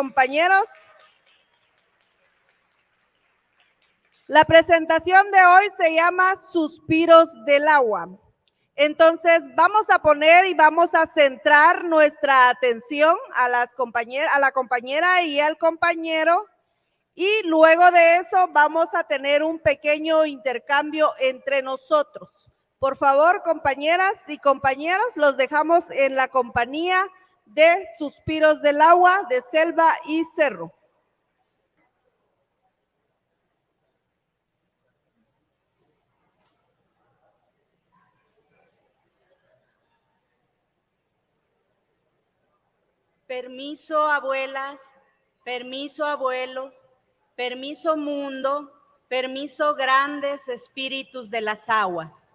compañeros. La presentación de hoy se llama Suspiros del Agua. Entonces vamos a poner y vamos a centrar nuestra atención a la compañera y al compañero, y luego de eso vamos a tener un pequeño intercambio entre nosotros. Por favor, compañeras y compañeros, los dejamos en la compañía de Suspiros del Agua de Selva y Cerro. Permiso, abuelas, permiso, abuelos, permiso, mundo, permiso, grandes espíritus de las aguas.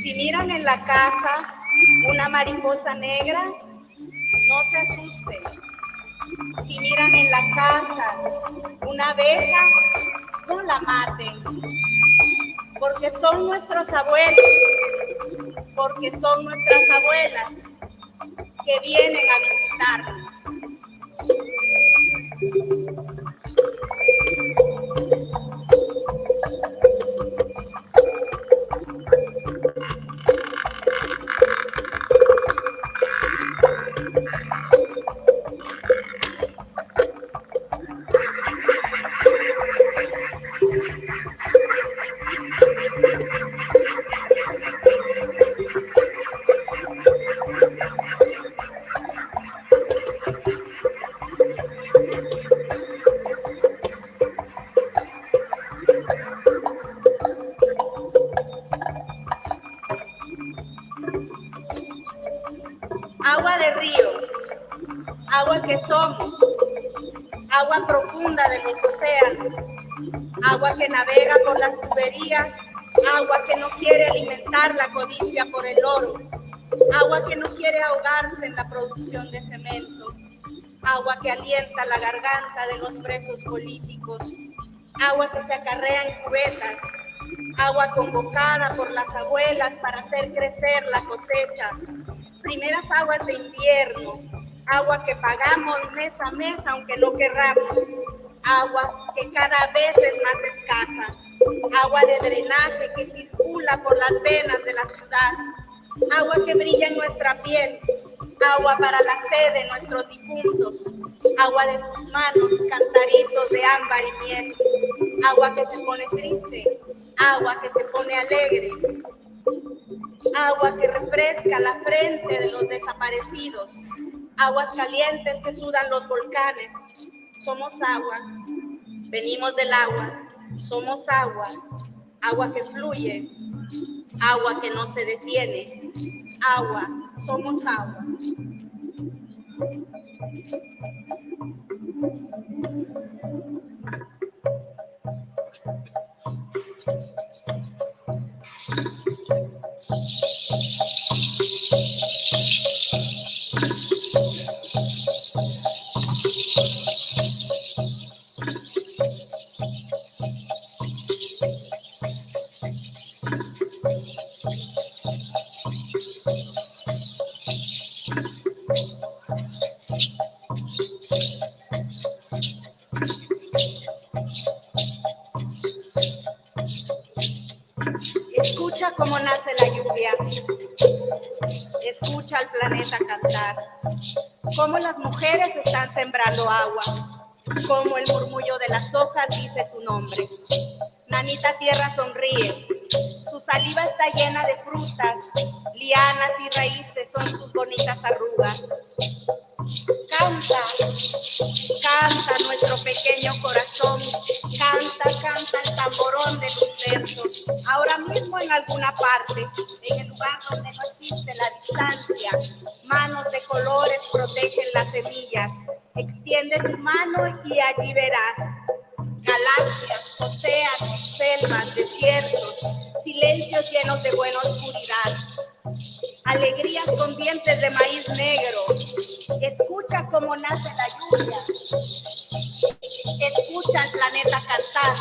Si miran en la casa una mariposa negra, no se asusten. Si miran en la casa una abeja, no la maten, porque son nuestros abuelos, porque son nuestras abuelas que vienen a visitarnos. Agua de río, agua que somos, agua profunda de los océanos, agua que navega por las tuberías, agua que no quiere alimentar la codicia por el oro, agua que no quiere ahogarse en la producción de cemento, agua que alienta la garganta de los presos políticos, agua que se acarrea en cubetas, agua convocada por las abuelas para hacer crecer la cosecha, primeras aguas de invierno, agua que pagamos mes a mes aunque no querramos, agua que cada vez es más escasa, agua de drenaje que circula por las venas de la ciudad, agua que brilla en nuestra piel, agua para la sed de nuestros difuntos, agua de tus manos, cantaritos de ámbar y miel, agua que se pone triste, agua que se pone alegre, agua que refresca la frente de los desaparecidos, aguas calientes que sudan los volcanes. Somos agua, venimos del agua, somos agua, agua que fluye, agua que no se detiene, agua, somos agua. Escucha cómo nace la lluvia, escucha al planeta cantar, cómo las mujeres están sembrando agua, cómo el murmullo de las hojas dice tu nombre. Nanita tierra sonríe, su saliva está llena de frutas, lianas y raíces son sus bonitas arrugas. Canta, canta nuestro pequeño corazón, canta, canta el tamborón del universo. Ahora mismo en alguna parte, en el lugar donde no existe la distancia, manos de colores protegen las semillas. Extiende tu mano y allí verás galaxias, océanos, selvas, desiertos, silencios llenos de buena oscuridad. Alegrías con dientes de maíz negro. Escucha cómo nace la lluvia. Escucha al planeta cantar.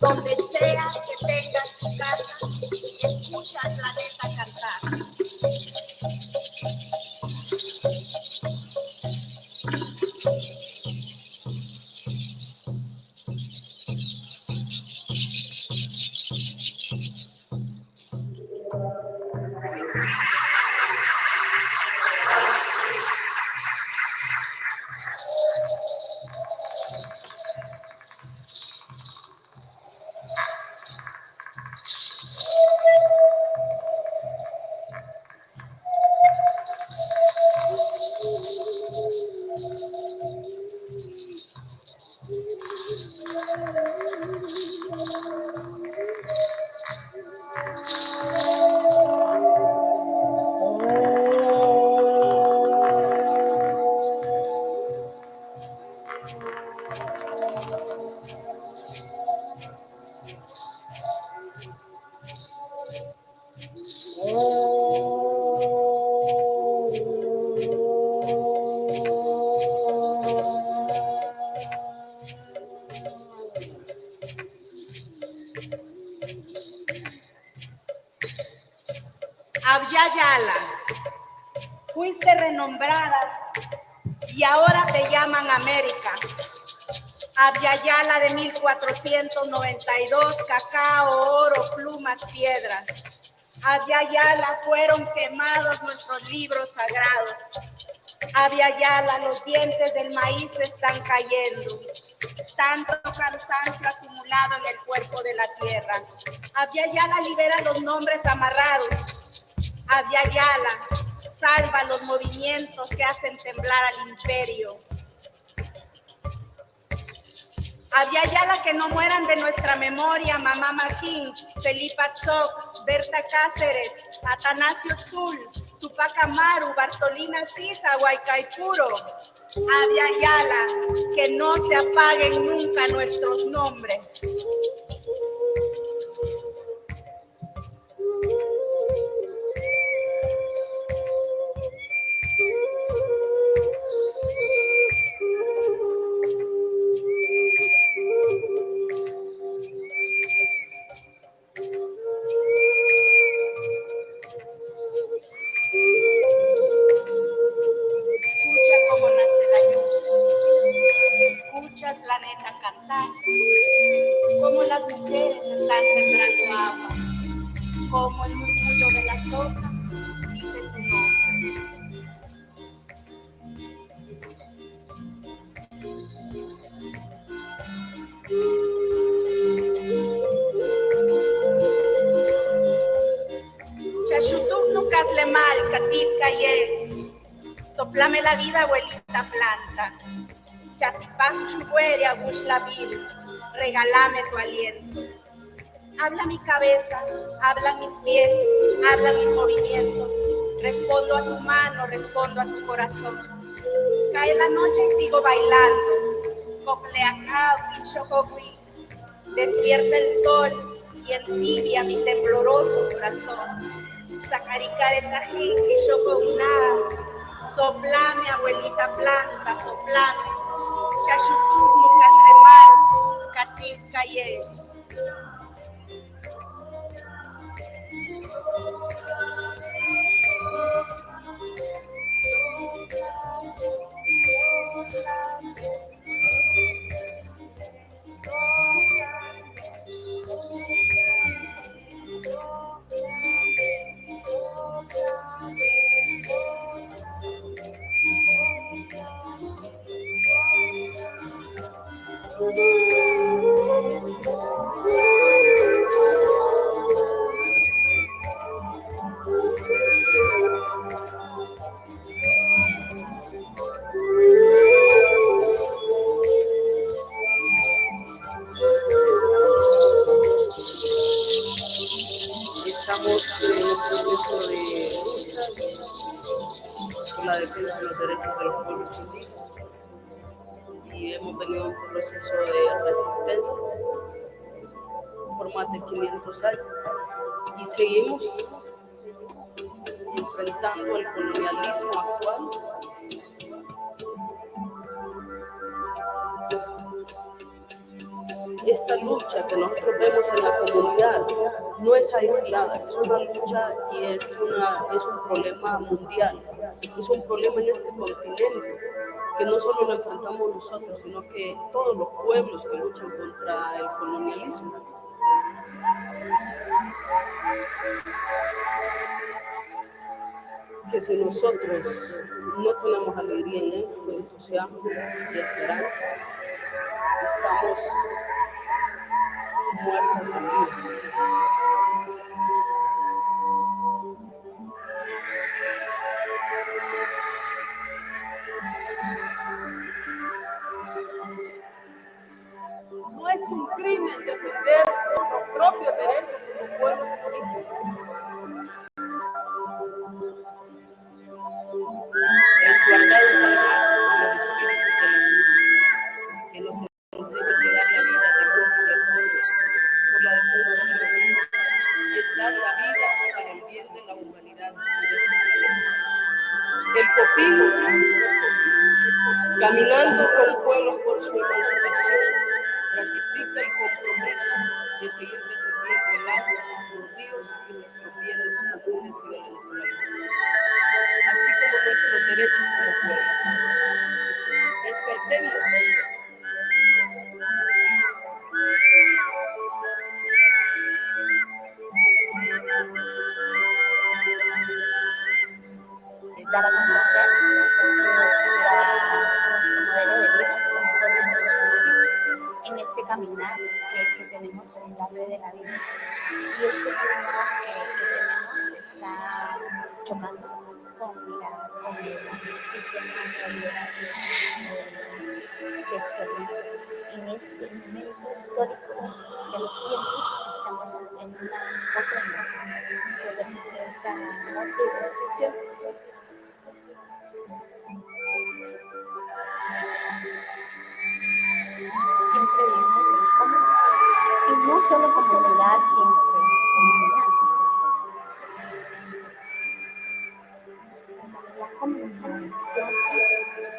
Donde sea que tengas tu casa, escucha al planeta cantar. Abya Yala, fuiste renombrada y ahora te llaman América. Abya Yala de 1492, cacao, oro, plumas, piedras. Abya Yala fueron quemados nuestros libros sagrados. Abya Yala, los dientes del maíz están cayendo. Tanto cansancio acumulado en el cuerpo de la tierra. Abya Yala libera los nombres amarrados. Abya Yala salva los movimientos que hacen temblar al imperio. Abya Yala, que no mueran de nuestra memoria Mamá Maquín, Felipa Tzoc, Berta Cáceres, Atanasio Zul, Tupac Amaru, Bartolina Sisa, Huaycaipuro. Abya Yala, que no se apaguen nunca nuestros nombres. Escucha el planeta cantar, cómo Catica yes. Soplame la vida, abuelita planta. Chasipac chuguere, agush la vida. Regálame tu aliento. Habla mi cabeza, hablan mis pies, hablan mis movimientos. Respondo a tu mano, respondo a tu corazón. Cae la noche y sigo bailando. Copleacá, Pichocoqui. Despierta el sol y entibia mi tembloroso corazón. Sacaricare y choconá. Soplame, abuelita planta, soplame. Chachutú, mucas lemal, cativ cayes. Estamos en un proceso de lucha por la defensa de los derechos de los pueblos indígenas y hemos tenido un proceso de resistencia por más de 500 años y seguimos enfrentando el colonialismo actual. Esta lucha que nosotros vemos en la comunidad no es aislada, es una lucha y es un problema mundial, es un problema en este continente, que no solo lo enfrentamos nosotros, sino que todos los pueblos que luchan contra el colonialismo. Que si nosotros no tenemos alegría en esto, entusiasmo y esperanza, estamos muertos en vida. No es un crimen defender nuestros propios derechos como pueblos indígenas. Resguardados además por los espíritus de la vida, que nos enseñan que dar la vida de múltiples formas por la defensa de los niños es dar la vida para el bien de la humanidad y de este planeta. El Copín, caminando con pueblos por su emancipación, ratifica el compromiso de seguir defendiendo el agua, los ríos y nuestros bienes comunes y de la naturaleza, así como nuestros derechos como pueblo. Despertemos. Dar a conocer nuestro modelo de vida como pueblos originarios en este caminar que tenemos en la red de la vida. Y este caminar que tenemos está chocando con el sistema neoliberal que externa. En este momento histórico de los tiempos estamos en una otra invasión que representa muerte y destrucción. Siempre vivimos en comunidad, y no solo comunidad entre comunidad. La comunidad de los plantas,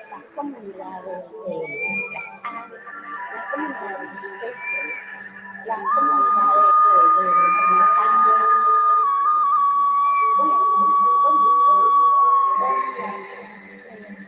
la comunidad de las aves, la comunidad de los peces, la comunidad de las montañas, con la luna, con el sol, con las estrellas.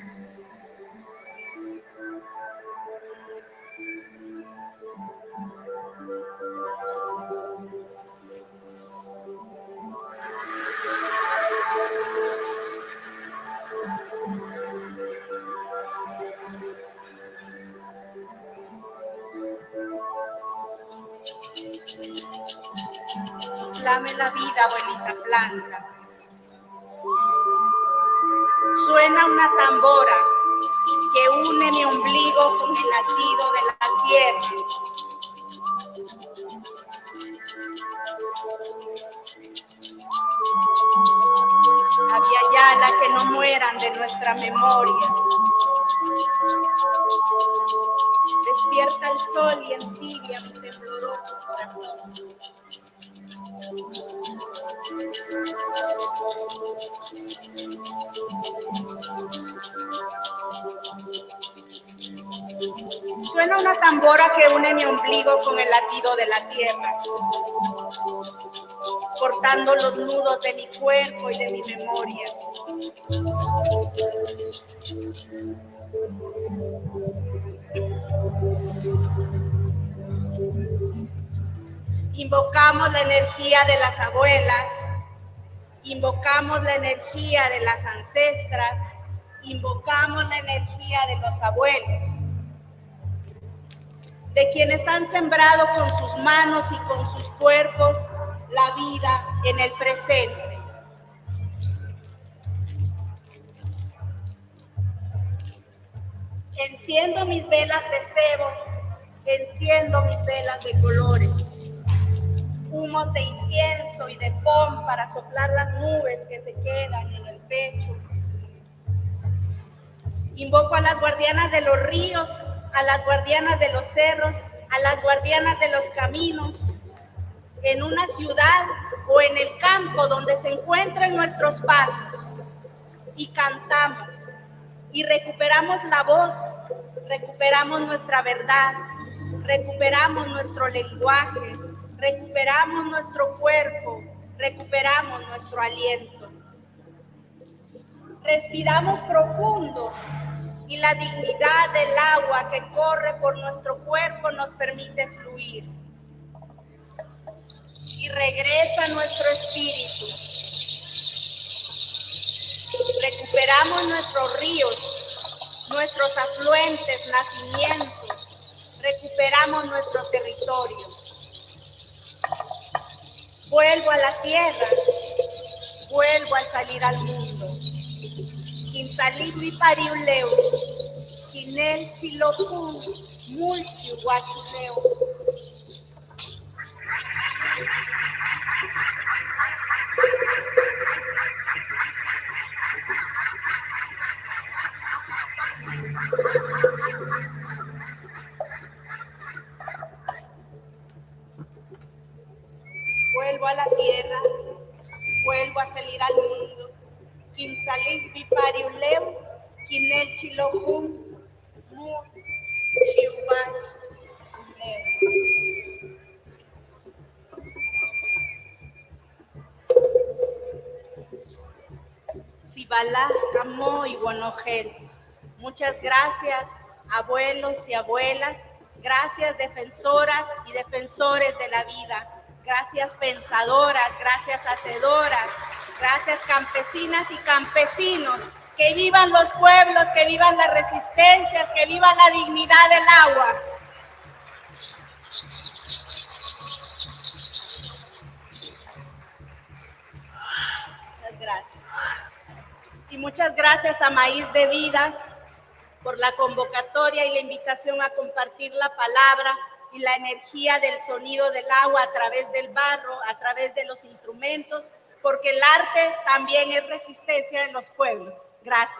Dame la vida, abuelita planta. Suena una tambora que une mi ombligo con el latido de la tierra. Aviala, que no mueran de nuestra memoria. Despierta el sol y entibia mi tembloroso corazón. Suena una tambora que une mi ombligo con el latido de la tierra, cortando los nudos de mi cuerpo y de mi memoria. Invocamos la energía de las abuelas, invocamos la energía de las ancestras, invocamos la energía de los abuelos, de quienes han sembrado con sus manos y con sus cuerpos la vida en el presente. Enciendo mis velas de cebo, enciendo mis velas de colores, humos de incienso y de pon para soplar las nubes que se quedan en el pecho. Invoco a las guardianas de los ríos, a las guardianas de los cerros, a las guardianas de los caminos, en una ciudad o en el campo donde se encuentran nuestros pasos, y cantamos y recuperamos la voz, recuperamos nuestra verdad, recuperamos nuestro lenguaje, recuperamos nuestro cuerpo, recuperamos nuestro aliento. Respiramos profundo y la dignidad del agua que corre por nuestro cuerpo nos permite fluir. Y regresa nuestro espíritu. Recuperamos nuestros ríos, nuestros afluentes, nacimientos. Recuperamos nuestro territorio. Vuelvo a la tierra, vuelvo a salir al mundo. Quintalí pariuleu, quinel chilocún, multihuachuleu. Vuelvo a la tierra, vuelvo a salir al mundo. Quinsalí pipariuleu, quinel chilojum, mu chihuahua. Sibalá, Camó y Guanogel. Muchas gracias, abuelos y abuelas. Gracias, defensoras y defensores de la vida. Gracias, pensadoras. Gracias, hacedoras. Gracias, campesinas y campesinos. Que vivan los pueblos, que vivan las resistencias, que viva la dignidad del agua. Muchas gracias. Y muchas gracias a Maíz de Vida por la convocatoria y la invitación a compartir la palabra y la energía del sonido del agua a través del barro, a través de los instrumentos, porque el arte también es resistencia de los pueblos. Gracias.